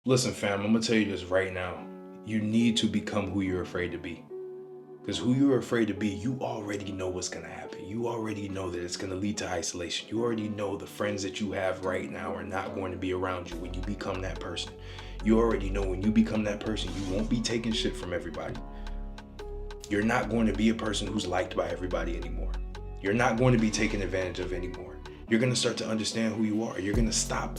Listen, fam, I'm gonna tell you this right now. You need to become who you're afraid to be. Because who you're afraid to be, you already know what's gonna happen. You already know that it's gonna lead to isolation. You already know the friends that you have right now are not going to be around you when you become that person. You already know when you become that person, you won't be taking shit from everybody. You're not going to be a person who's liked by everybody anymore. You're not going to be taken advantage of anymore. You're gonna start to understand who you are. You're gonna stop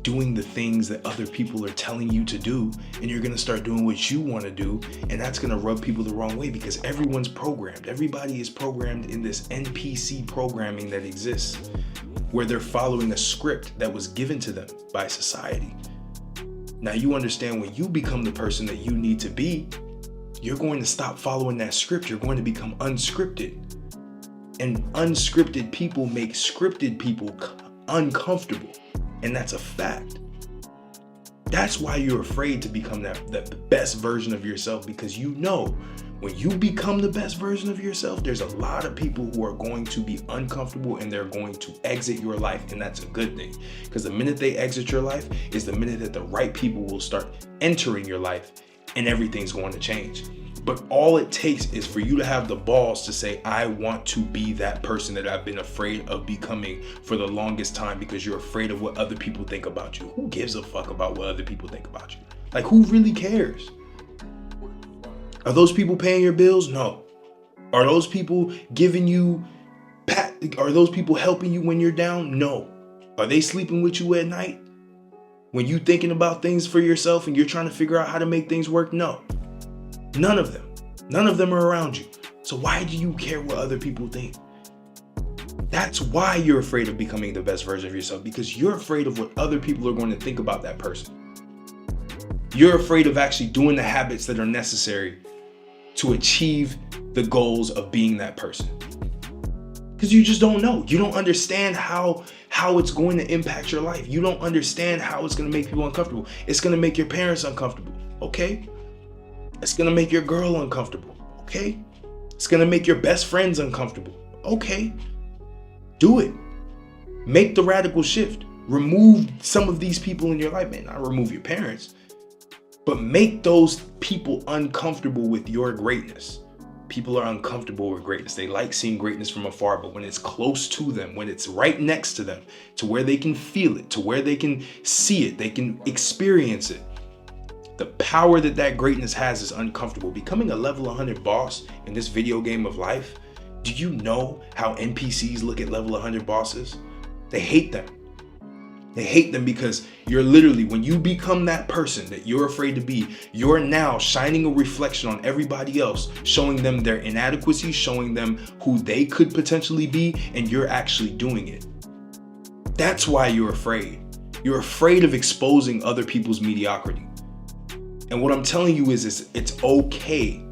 doing the things that other people are telling you to do, and you're gonna start doing what you want to do, and that's gonna rub people the wrong way because everyone's programmed. Everybody is programmed in this NPC programming that exists, where they're following a script that was given to them by society. Now you understand when you become the person that you need to be, you're going to stop following that script. You're going to become unscripted. And unscripted people make scripted people uncomfortable. And that's a fact. That's why you're afraid to become the best version of yourself, because you know when you become the best version of yourself, there's a lot of people who are going to be uncomfortable and they're going to exit your life. And that's a good thing, because the minute they exit your life is the minute that the right people will start entering your life and everything's going to change. But all it takes is for you to have the balls to say, I want to be that person that I've been afraid of becoming for the longest time, because you're afraid of what other people think about you. Who gives a fuck about what other people think about you? Like, who really cares? Are those people paying your bills? No. Are those people giving you are those people helping you when you're down? No. Are they sleeping with you at night when you thinking about things for yourself and you're trying to figure out how to make things work? No. None of them. None of them are around you. So why do you care what other people think? That's why you're afraid of becoming the best version of yourself, because you're afraid of what other people are going to think about that person. You're afraid of actually doing the habits that are necessary to achieve the goals of being that person. Because you just don't know. You don't understand how it's going to impact your life. You don't understand how it's going to make people uncomfortable. It's going to make your parents uncomfortable. Okay? It's gonna make your girl uncomfortable, okay? It's gonna make your best friends uncomfortable, okay? Do it. Make the radical shift. Remove some of these people in your life, man. Not remove your parents, but make those people uncomfortable with your greatness. People are uncomfortable with greatness. They like seeing greatness from afar, but when it's close to them, when it's right next to them, to where they can feel it, to where they can see it, they can experience it, the power that greatness has is uncomfortable. Becoming a level 100 boss in this video game of life, do you know how NPCs look at level 100 bosses? They hate them. They hate them because you're literally, when you become that person that you're afraid to be, you're now shining a reflection on everybody else, showing them their inadequacy, showing them who they could potentially be, and you're actually doing it. That's why you're afraid. You're afraid of exposing other people's mediocrity. And what I'm telling you is it's okay.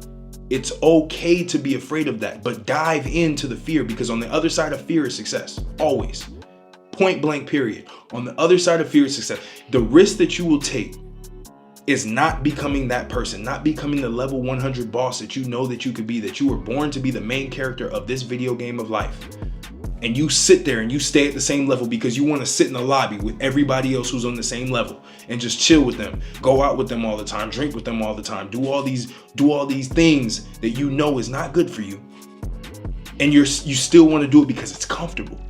It's okay to be afraid of that, but dive into the fear, because on the other side of fear is success. Always. Point blank, period. On the other side of fear is success. The risk that you will take is not becoming that person, not becoming the level 100 boss that you know that you could be, that you were born to be the main character of this video game of life. And you sit there and you stay at the same level because you want to sit in the lobby with everybody else who's on the same level and just chill with them, go out with them all the time, drink with them all the time, do all these things that you know is not good for you. And you still want to do it because it's comfortable.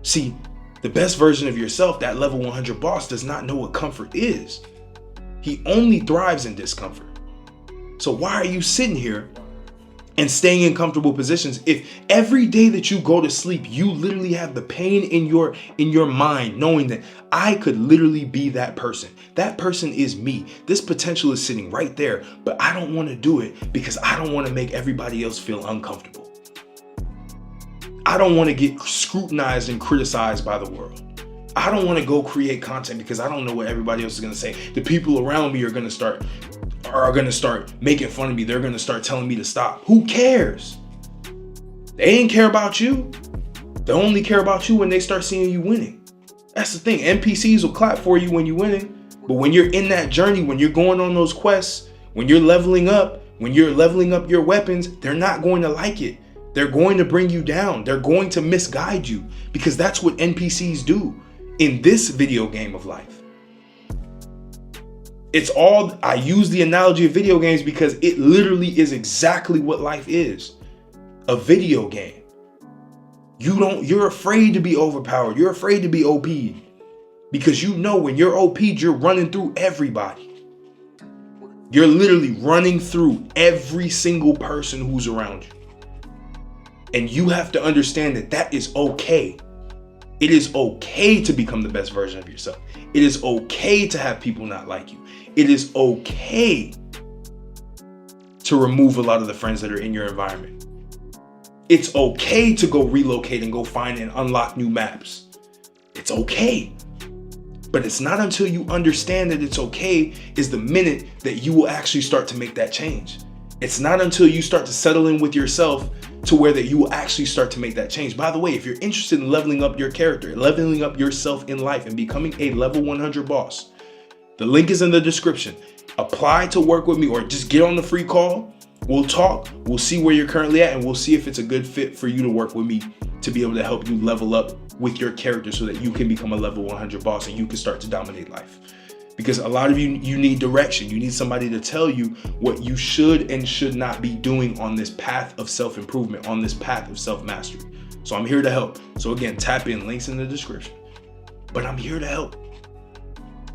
See, the best version of yourself, that level 100 boss, does not know what comfort is. He only thrives in discomfort. So why are you sitting here and staying in comfortable positions if every day that you go to sleep, you literally have the pain in your mind, knowing that I could literally be that person. That person is me. This potential is sitting right there, but I don't want to do it because I don't want to make everybody else feel uncomfortable. I don't want to get scrutinized and criticized by the world. I don't want to go create content because I don't know what everybody else is going to say. The people around me are going to start making fun of me. They're going to start telling me to stop. Who cares? They ain't care about you. They only care about you when they start seeing you winning. That's the thing. NPCs will clap for you when you're winning. But when you're in that journey, when you're going on those quests, when you're leveling up your weapons, they're not going to like it. They're going to bring you down. They're going to misguide you because that's what NPCs do in this video game of life. I use the analogy of video games because it literally is exactly what life is. A video game. You're afraid to be overpowered. You're afraid to be OP'd. Because you know when you're OP'd, you're running through everybody. You're literally running through every single person who's around you. And you have to understand that that is okay. It is okay to become the best version of yourself. It is okay to have people not like you. It is okay to remove a lot of the friends that are in your environment. It's okay to go relocate and go find and unlock new maps. It's okay. But it's not until you understand that it's okay is the minute that you will actually start to make that change. It's not until you start to settle in with yourself to where that you will actually start to make that change. By the way, if you're interested in leveling up your character, leveling up yourself in life and becoming a level 100 boss, the link is in the description. Apply to work with me or just get on the free call. We'll talk. We'll see where you're currently at and we'll see if it's a good fit for you to work with me to be able to help you level up with your character so that you can become a level 100 boss and you can start to dominate life. Because a lot of you need direction. You need somebody to tell you what you should and should not be doing on this path of self-improvement, on this path of self-mastery. So I'm here to help. So again, tap in, links in the description. But I'm here to help.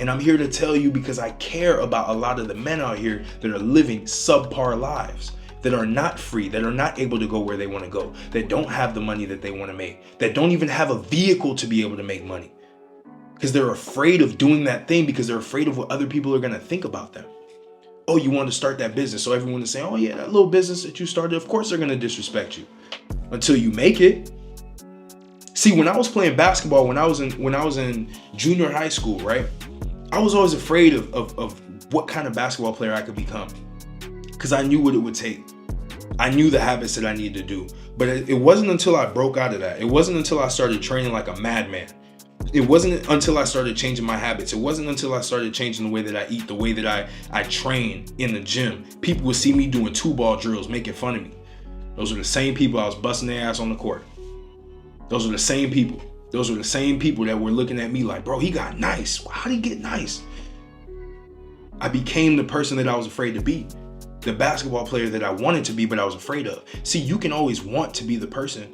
And I'm here to tell you because I care about a lot of the men out here that are living subpar lives, that are not free, that are not able to go where they want to go, that don't have the money that they want to make, that don't even have a vehicle to be able to make money. Because they're afraid of doing that thing because they're afraid of what other people are going to think about them. Oh, you want to start that business. So everyone is saying, oh yeah, that little business that you started, of course they're going to disrespect you until you make it. See, when I was playing basketball, when I was in junior high school, right? I was always afraid of what kind of basketball player I could become because I knew what it would take. I knew the habits that I needed to do, but it wasn't until I broke out of that. It wasn't until I started training like a madman. It wasn't until I started changing my habits. It wasn't until I started changing the way that I eat, the way that I train in the gym. People would see me doing 2-ball drills, making fun of me. Those are the same people I was busting their ass on the court. Those are the same people. Those are the same people that were looking at me like, bro, he got nice. How did he get nice? I became the person that I was afraid to be. The basketball player that I wanted to be, but I was afraid of. See, you can always want to be the person,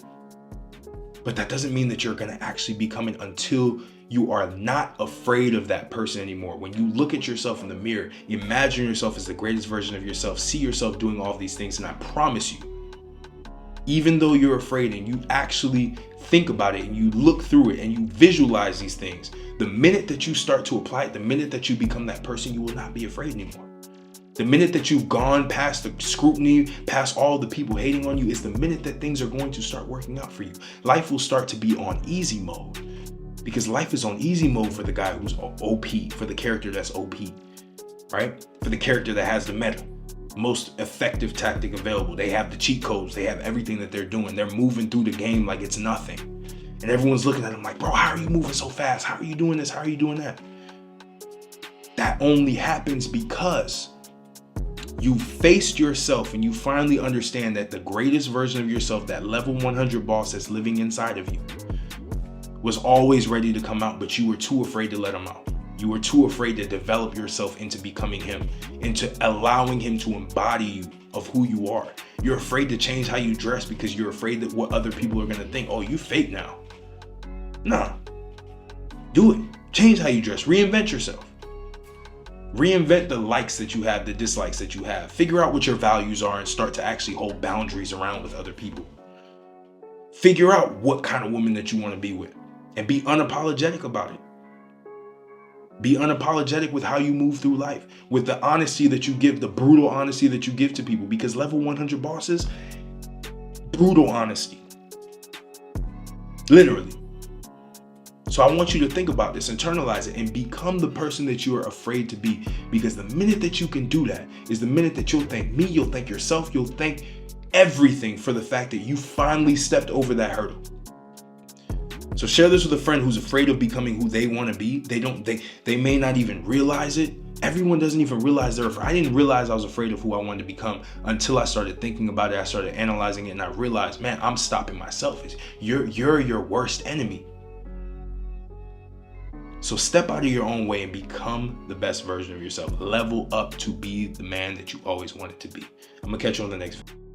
but that doesn't mean that you're going to actually become it until you are not afraid of that person anymore. When you look at yourself in the mirror, imagine yourself as the greatest version of yourself. See yourself doing all these things. And I promise you, even though you're afraid and you actually think about it and you look through it and you visualize these things, the minute that you start to apply it, the minute that you become that person, you will not be afraid anymore. The minute that you've gone past the scrutiny, past all the people hating on you, is the minute that things are going to start working out for you. Life will start to be on easy mode because life is on easy mode for the guy who's OP, for the character that's OP, right? For the character that has the meta, most effective tactic available. They have the cheat codes. They have everything that they're doing. They're moving through the game like it's nothing. And everyone's looking at them like, bro, how are you moving so fast? How are you doing this? How are you doing that? That only happens because you faced yourself and you finally understand that the greatest version of yourself, that level 100 boss that's living inside of you, was always ready to come out, but you were too afraid to let him out. You were too afraid to develop yourself into becoming him, into allowing him to embody you of who you are. You're afraid to change how you dress because you're afraid that what other people are going to think. Oh, you fake now. Nah, do it. Change how you dress. Reinvent yourself. Reinvent the likes that you have, the dislikes that you have. Figure out what your values are and start to actually hold boundaries around with other people. Figure out what kind of woman that you want to be with and be unapologetic about it. Be unapologetic with how you move through life, with the honesty that you give, the brutal honesty that you give to people, because level 100 bosses, brutal honesty. Literally. So I want you to think about this, internalize it, and become the person that you are afraid to be. Because the minute that you can do that is the minute that you'll thank me, you'll thank yourself, you'll thank everything for the fact that you finally stepped over that hurdle. So share this with a friend who's afraid of becoming who they want to be. They may not even realize it. Everyone doesn't even realize they're afraid. I didn't realize I was afraid of who I wanted to become until I started thinking about it. I started analyzing it and I realized, man, I'm stopping myself. You're your worst enemy. So step out of your own way and become the best version of yourself. Level up to be the man that you always wanted to be. I'm gonna catch you on the next video.